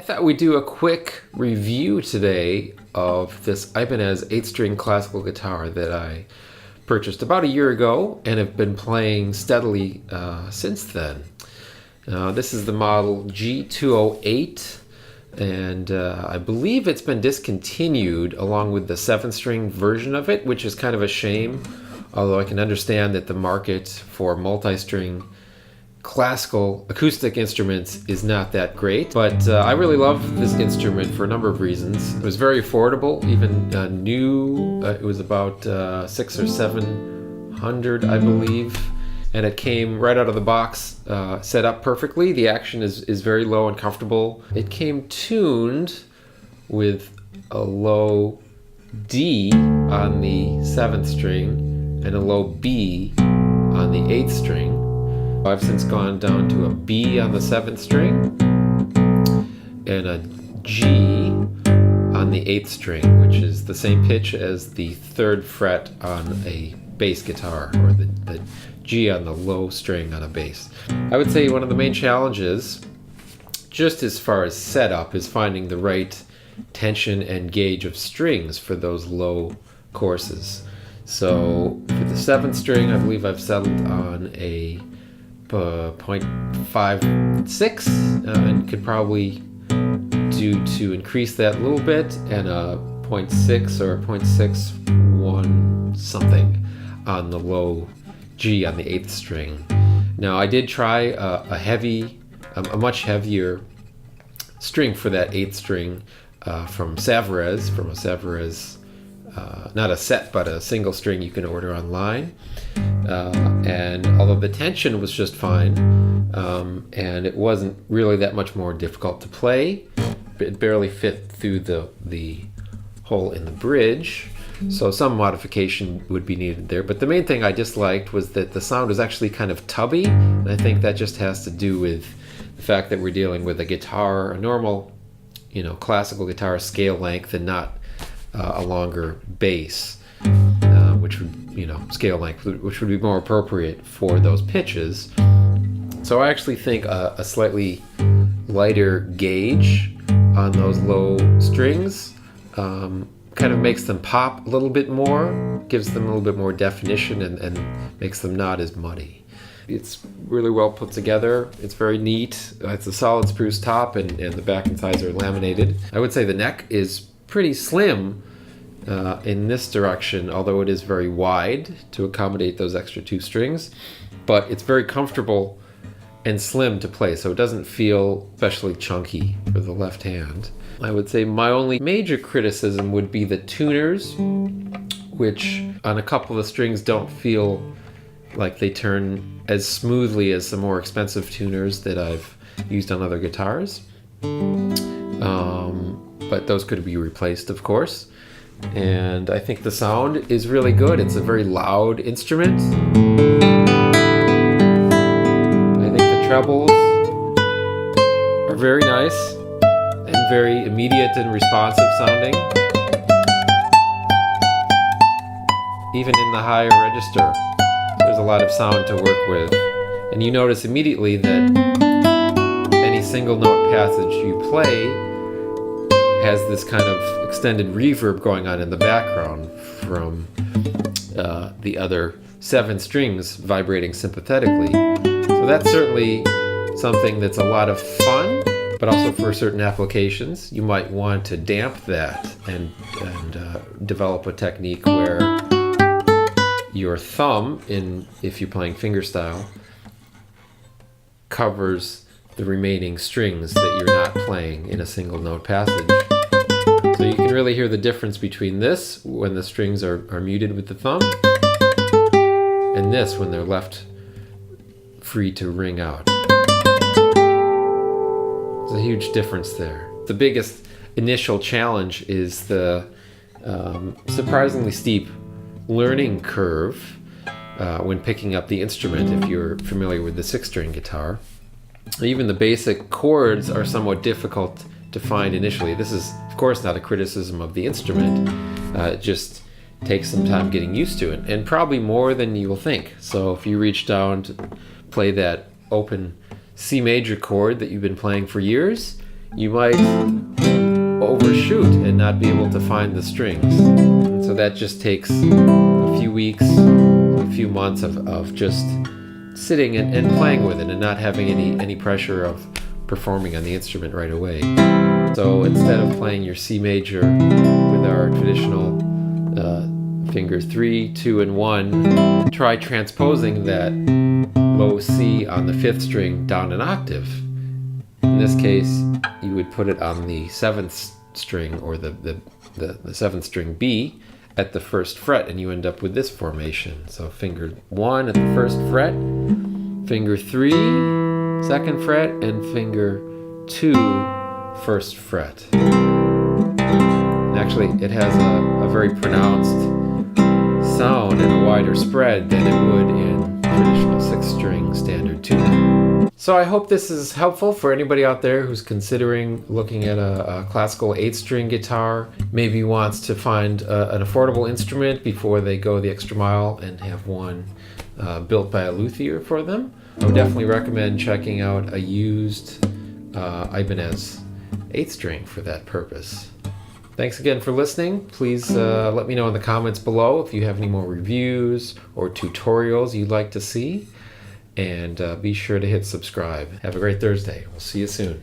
I thought we'd do a quick review today of this Ibanez 8-string classical guitar that I purchased about a year ago and have been playing steadily since then. This is the model G208, and I believe it's been discontinued along with the 7-string version of it, which is kind of a shame, although I can understand that the market for multi-string classical acoustic instruments is not that great, but I really love this instrument for a number of reasons. It was very affordable, even new. It was about $600 or $700, I believe, and it came right out of the box, set up perfectly. The action is very low and comfortable. It came tuned with a low D on the 7th string and a low B on the 8th string. I've since gone down to a B on the 7th string and a G on the 8th string, which is the same pitch as the 3rd fret on a bass guitar, or the G on the low string on a bass. I would say one of the main challenges, just as far as setup, is finding the right tension and gauge of strings for those low courses. So for the 7th string, I believe I've settled on a 0.56 and could probably do to increase that a little bit, and a 0.6 or a 0.61 something on the low G on the 8th string. Now I did try a much heavier string for that 8th string from a Savarez, not a set but a single string you can order online. And although the tension was just fine, and it wasn't really that much more difficult to play, it barely fit through the hole in the bridge, so some modification would be needed there. But the main thing I disliked was that the sound was actually kind of tubby, and I think that just has to do with the fact that we're dealing with a guitar, a normal, classical guitar scale length, and not a longer bass, which would, scale length, which would be more appropriate for those pitches. So I actually think a slightly lighter gauge on those low strings kind of makes them pop a little bit more, gives them a little bit more definition, and makes them not as muddy. It's really well put together. It's very neat. It's a solid spruce top, and the back and sides are laminated. I would say the neck is pretty slim in this direction, although it is very wide to accommodate those extra 2 strings, but it's very comfortable and slim to play, so it doesn't feel especially chunky for the left hand. I would say my only major criticism would be the tuners, which on a couple of the strings don't feel like they turn as smoothly as some more expensive tuners that I've used on other guitars. But those could be replaced, of course. And I think the sound is really good. It's a very loud instrument. I think the trebles are very nice and very immediate and responsive sounding. Even in the higher register, there's a lot of sound to work with. And you notice immediately that any single note passage you play has this kind of extended reverb going on in the background from the other 7 strings vibrating sympathetically. So that's certainly something that's a lot of fun, but also for certain applications you might want to damp that and develop a technique where your thumb, if you're playing fingerstyle, covers the remaining strings that you're not playing in a single note passage. So you can really hear the difference between this when the strings are muted with the thumb, and this when they're left free to ring out. There's a huge difference there. The biggest initial challenge is the surprisingly steep learning curve when picking up the instrument, if you're familiar with the 6-string guitar. Even the basic chords are somewhat difficult to find initially. This is, of course, not a criticism of the instrument. It just takes some time getting used to it, and probably more than you will think. So if you reach down to play that open C major chord that you've been playing for years, you might overshoot and not be able to find the strings. And so that just takes a few weeks, a few months of just sitting and playing with it and not having any pressure of performing on the instrument right away. So instead of playing your C major with our traditional finger 3, 2, and 1, try transposing that low C on the 5th string down an octave. In this case, you would put it on the 7th string, or the 7th string B at the 1st fret, and you end up with this formation. So finger 1 at the 1st fret, finger 3, 2nd fret, and finger 2, 1st fret. And actually, it has a very pronounced sound and a wider spread than it would in traditional 6th string standard tuning. So I hope this is helpful for anybody out there who's considering looking at a classical 8th string guitar, maybe wants to find an affordable instrument before they go the extra mile and have one built by a luthier for them. I would definitely recommend checking out a used Ibanez 8th string for that purpose. Thanks again for listening. Please let me know in the comments below if you have any more reviews or tutorials you'd like to see. And be sure to hit subscribe. Have a great Thursday. We'll see you soon.